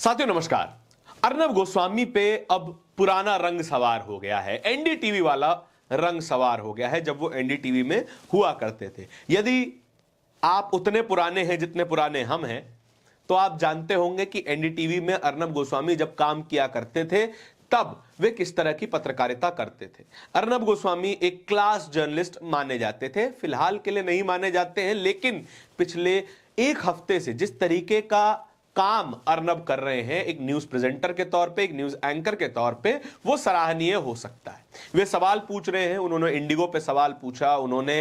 साथियों नमस्कार। अर्नब गोस्वामी पे अब पुराना रंग सवार हो गया है। एनडीटीवी वाला रंग सवार हो गया है जब वो एनडीटीवी में हुआ करते थे। यदि आप उतने पुराने हैं जितने पुराने हम हैं तो आप जानते होंगे कि एनडीटीवी में अर्नब गोस्वामी जब काम किया करते थे तब वे किस तरह की पत्रकारिता करते थे। अर्नब गोस्वामी एक क्लास जर्नलिस्ट माने जाते थे, फिलहाल के लिए नहीं माने जाते हैं, लेकिन पिछले एक हफ्ते से जिस तरीके का काम अर्नब कर रहे हैं एक न्यूज प्रेजेंटर के तौर पे, एक न्यूज एंकर के तौर पे, वो सराहनीय हो सकता है। वे सवाल पूछ रहे हैं, उन्होंने इंडिगो पे सवाल पूछा, उन्होंने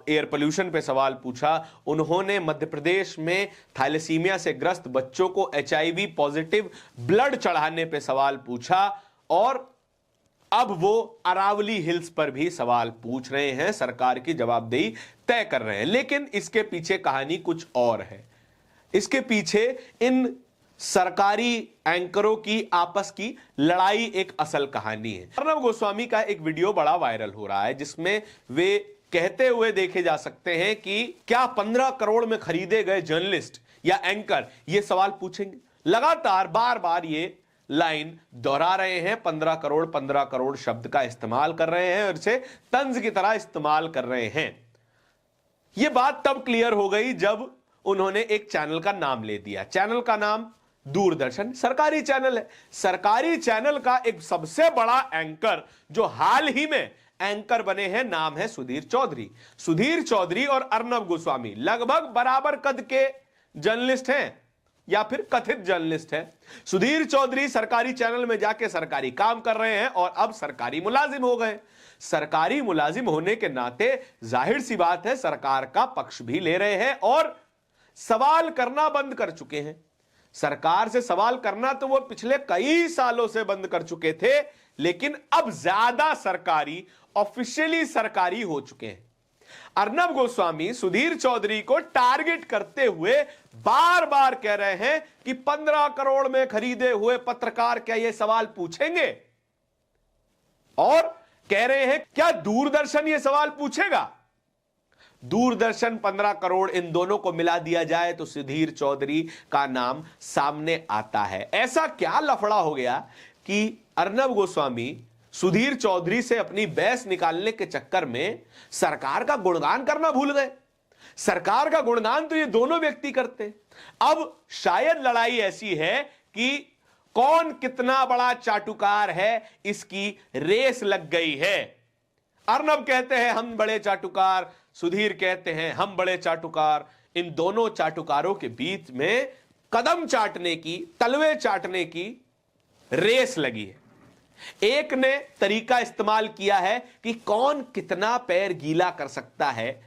एयर पोल्यूशन पे सवाल पूछा, उन्होंने मध्य प्रदेश में थैलेसीमिया से ग्रस्त बच्चों को एचआईवी पॉजिटिव ब्लड चढ़ाने पे सवाल पूछा और अब वो अरावली हिल्स पर भी सवाल पूछ रहे हैं, सरकार की जवाबदेही तय कर रहे हैं। लेकिन इसके पीछे कहानी कुछ और है। इसके पीछे इन सरकारी एंकरों की आपस की लड़ाई एक असल कहानी है। अर्नब गोस्वामी का एक वीडियो बड़ा वायरल हो रहा है जिसमें वे कहते हुए देखे जा सकते हैं कि क्या 15 करोड़ में खरीदे गए जर्नलिस्ट या एंकर ये सवाल पूछेंगे। लगातार बार बार ये लाइन दोहरा रहे हैं, 15 करोड़ शब्द का इस्तेमाल कर रहे हैं और इसे तंज की तरह इस्तेमाल कर रहे हैं। यह बात तब क्लियर हो गई जब उन्होंने एक चैनल का नाम ले दिया। चैनल का नाम दूरदर्शन, सरकारी चैनल है। सरकारी चैनल का एक सबसे बड़ा एंकर जो हाल ही में एंकर बने हैं, नाम है सुधीर चौधरी। सुधीर चौधरी और अर्नब गोस्वामी लगभग बराबर कद के जर्नलिस्ट हैं या फिर कथित जर्नलिस्ट हैं। सुधीर चौधरी सरकारी चैनल में जाके सरकारी काम कर रहे हैं और अब सरकारी मुलाजिम हो गए। सरकारी मुलाजिम होने के नाते जाहिर सी बात है सरकार का पक्ष भी ले रहे हैं और सवाल करना बंद कर चुके हैं। सरकार से सवाल करना तो वो पिछले कई सालों से बंद कर चुके थे, लेकिन अब ज्यादा सरकारी, ऑफिशियली सरकारी हो चुके हैं। अर्नब गोस्वामी सुधीर चौधरी को टारगेट करते हुए बार बार कह रहे हैं कि 15 करोड़ में खरीदे हुए पत्रकार क्या ये सवाल पूछेंगे, और कह रहे हैं क्या दूरदर्शन ये सवाल पूछेगा। दूरदर्शन 15 करोड़ इन दोनों को मिला दिया जाए तो सुधीर चौधरी का नाम सामने आता है। ऐसा क्या लफड़ा हो गया कि अर्नब गोस्वामी सुधीर चौधरी से अपनी बहस निकालने के चक्कर में सरकार का गुणगान करना भूल गए। सरकार का गुणगान तो ये दोनों व्यक्ति करते। अब शायद लड़ाई ऐसी है कि कौन कितना बड़ा चाटुकार है, इसकी रेस लग गई है। अर्नब कहते हैं हम बड़े चाटुकार, सुधीर कहते हैं हम बड़े चाटुकार। इन दोनों चाटुकारों के बीच में कदम चाटने की, तलवे चाटने की रेस लगी है। एक ने तरीका इस्तेमाल किया है कि कौन कितना पैर गीला कर सकता है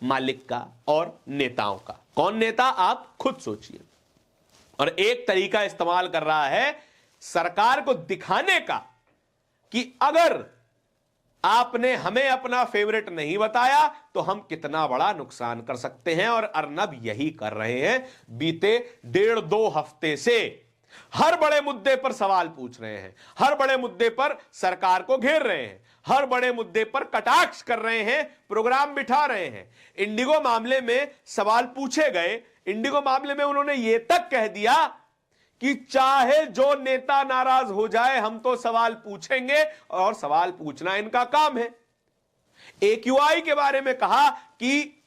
मालिक का और नेताओं का। कौन नेता, आप खुद सोचिए। और एक तरीका इस्तेमाल कर रहा है सरकार को दिखाने का कि अगर आपने हमें अपना फेवरेट नहीं बताया तो हम कितना बड़ा नुकसान कर सकते हैं। और अर्नब यही कर रहे हैं। बीते 1.5-2 हफ्ते से हर बड़े मुद्दे पर सवाल पूछ रहे हैं, हर बड़े मुद्दे पर सरकार को घेर रहे हैं, हर बड़े मुद्दे पर कटाक्ष कर रहे हैं, प्रोग्राम बिठा रहे हैं। इंडिगो मामले में सवाल पूछे गए। इंडिगो मामले में उन्होंने यह तक कह दिया कि चाहे जो नेता नाराज हो जाए हम तो सवाल पूछेंगे और सवाल पूछना इनका काम है। एक्यूआई के बारे में कहा कि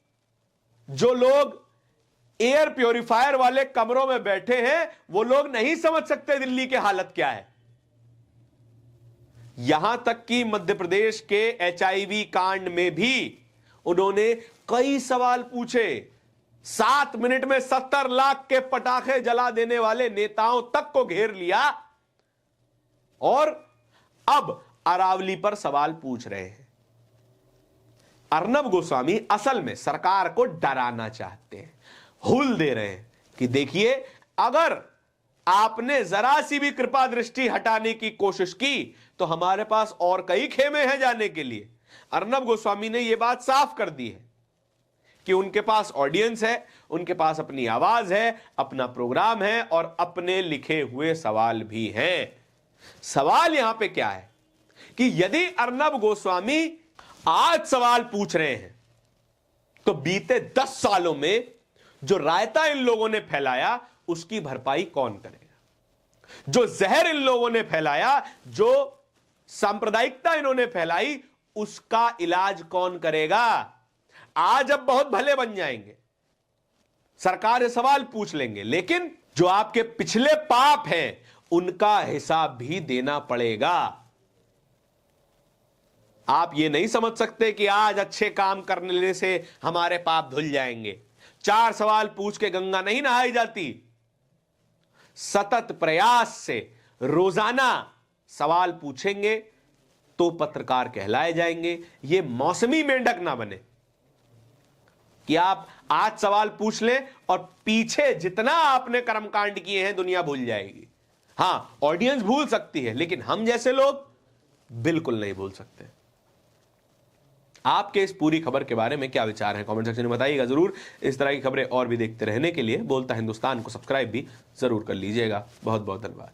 जो लोग एयर प्योरीफायर वाले कमरों में बैठे हैं वो लोग नहीं समझ सकते दिल्ली की हालत क्या है। यहां तक कि मध्य प्रदेश के एचआईवी कांड में भी उन्होंने कई सवाल पूछे। 7 मिनट में 70 लाख के पटाखे जला देने वाले नेताओं तक को घेर लिया और अब अरावली पर सवाल पूछ रहे हैं। अर्नब गोस्वामी असल में सरकार को डराना चाहते हैं, हुल दे रहे हैं कि देखिए अगर आपने जरा सी भी कृपा दृष्टि हटाने की कोशिश की तो हमारे पास और कई खेमे हैं जाने के लिए। अर्नब गोस्वामी ने यह बात साफ कर दी है कि उनके पास ऑडियंस है, उनके पास अपनी आवाज है, अपना प्रोग्राम है और अपने लिखे हुए सवाल भी हैं। सवाल यहां पे क्या है कि यदि अर्नब गोस्वामी आज सवाल पूछ रहे हैं तो बीते 10 सालों में जो रायता इन लोगों ने फैलाया उसकी भरपाई कौन करेगा। जो जहर इन लोगों ने फैलाया, जो सांप्रदायिकता इन्होंने फैलाई, उसका इलाज कौन करेगा? आज अब बहुत भले बन जाएंगे, सरकार से सवाल पूछ लेंगे, लेकिन जो आपके पिछले पाप हैं उनका हिसाब भी देना पड़ेगा। आप ये नहीं समझ सकते कि आज अच्छे काम करने से हमारे पाप धुल जाएंगे। 4 सवाल पूछ के गंगा नहीं नहाई जाती। सतत प्रयास से रोजाना सवाल पूछेंगे तो पत्रकार कहलाए जाएंगे। ये मौसमी मेंढक ना बने कि आप आज सवाल पूछ लें और पीछे जितना आपने कर्मकांड किए हैं दुनिया भूल जाएगी। हां, ऑडियंस भूल सकती है, लेकिन हम जैसे लोग बिल्कुल नहीं भूल सकते। आपके इस पूरी खबर के बारे में क्या विचार है, कमेंट सेक्शन में बताइएगा जरूर। इस तरह की खबरें और भी देखते रहने के लिए बोलता हिंदुस्तान को सब्सक्राइब भी जरूर कर लीजिएगा। बहुत बहुत धन्यवाद।